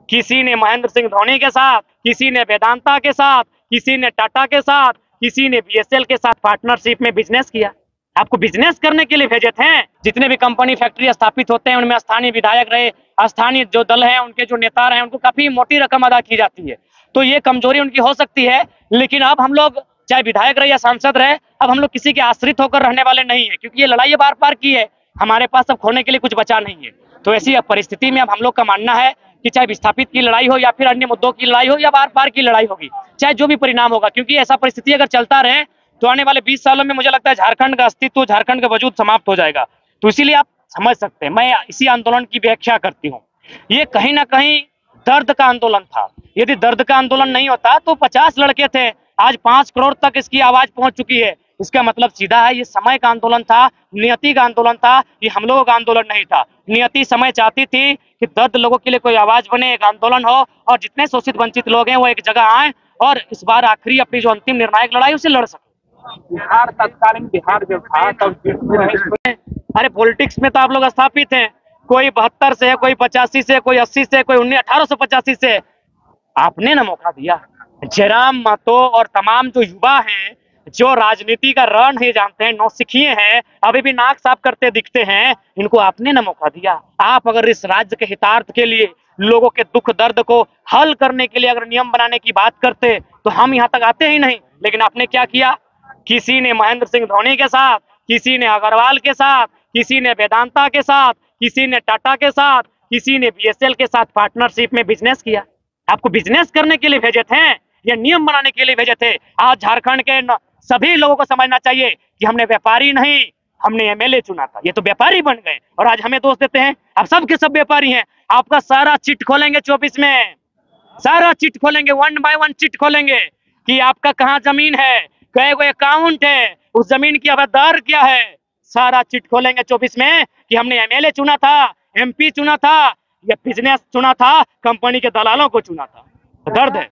किसी ने महेंद्र सिंह धोनी के साथ, किसी ने वेदांता के साथ, किसी ने टाटा के साथ, किसी ने बीएसएल के साथ पार्टनरशिप में बिजनेस किया। आपको बिजनेस करने के लिए भेजे थे। जितने भी कंपनी फैक्ट्री स्थापित होते हैं उनमें स्थानीय विधायक रहे, स्थानीय जो दल है उनके जो नेता रहे, उनको काफी मोटी रकम अदा की जाती है। तो ये कमजोरी उनकी हो सकती है, लेकिन अब हम लोग चाहे विधायक रहे या सांसद रहे, अब हम लोग किसी के आश्रित होकर रहने वाले नहीं है, क्योंकि ये लड़ाई बार बार की है, हमारे पास अब खोने के लिए कुछ बचा नहीं है। तो ऐसी परिस्थिति में अब हम लोग का मानना है कि चाहे विस्थापित की लड़ाई हो या फिर अन्य मुद्दों की लड़ाई हो या बार बार की लड़ाई होगी, चाहे जो भी परिणाम होगा, क्योंकि ऐसा परिस्थिति अगर चलता रहे तो आने वाले 20 सालों में मुझे लगता है झारखंड का अस्तित्व, झारखंड का वजूद समाप्त हो जाएगा। तो इसीलिए आप समझ सकते हैं, मैं इसी आंदोलन की व्याख्या करती हूँ। ये कहीं ना कहीं दर्द का आंदोलन था। यदि दर्द का आंदोलन नहीं होता तो 50 लड़के थे, आज 5 करोड़ तक इसकी आवाज पहुंच चुकी है। इसका मतलब सीधा है, ये समय का आंदोलन था, नियति का आंदोलन था, ये हम लोगों का आंदोलन नहीं था। नियति समय चाहती थी कि दर्द लोगों के लिए कोई आवाज बने, एक आंदोलन हो और जितने शोषित वंचित लोग हैं वो एक जगह आए और इस बार आखिरी अपनी जो अंतिम निर्णायक लड़ाई उसे लड़ सके। बिहार तत्कालीन बिहार जब था तब अरे पॉलिटिक्स में तो आप लोग स्थापित हैं, कोई 72 से है, कोई 85 से, कोई 80 से, कोई 1885 से। आपने ना मौका दिया। जयराम महतो और तमाम जो युवा हैं, जो राजनीति का रण नहीं जानते हैं, नौसिखिए हैं, अभी भी नाक साफ करते दिखते हैं, इनको आपने ना मौका दिया। आप अगर इस राज्य के हितार्थ के लिए, लोगों के दुख दर्द को हल करने के लिए अगर नियम बनाने की बात करते तो हम यहाँ तक आते ही नहीं। लेकिन आपने क्या किया? किसी ने महेंद्र सिंह धोनी के साथ, किसी ने अग्रवाल के साथ, किसी ने वेदांता के साथ, किसी ने टाटा के साथ, किसी ने बीएसएल के साथ पार्टनरशिप में बिजनेस किया। आपको बिजनेस करने के लिए भेजे थे या नियम बनाने के लिए भेजे थे? आज झारखंड के सभी लोगों को समझना चाहिए कि हमने व्यापारी नहीं, हमने एमएलए चुना था। ये तो व्यापारी बन गए और आज हमें दोष देते हैं। अब सबके सब व्यापारी हैं। आपका सारा चिट खोलेंगे 24 में, सारा चिट खोलेंगे, 1 बाय 1 चिट खोलेंगे कि आपका कहाँ जमीन है, कई गो अकाउंट है, उस जमीन की हवलदार क्या है। सारा चिट खोलेंगे 24 में कि हमने एमएलए चुना था, एमपी चुना था या बिजनेस चुना था, कंपनी के दलालों को चुना था। तो दर्द है।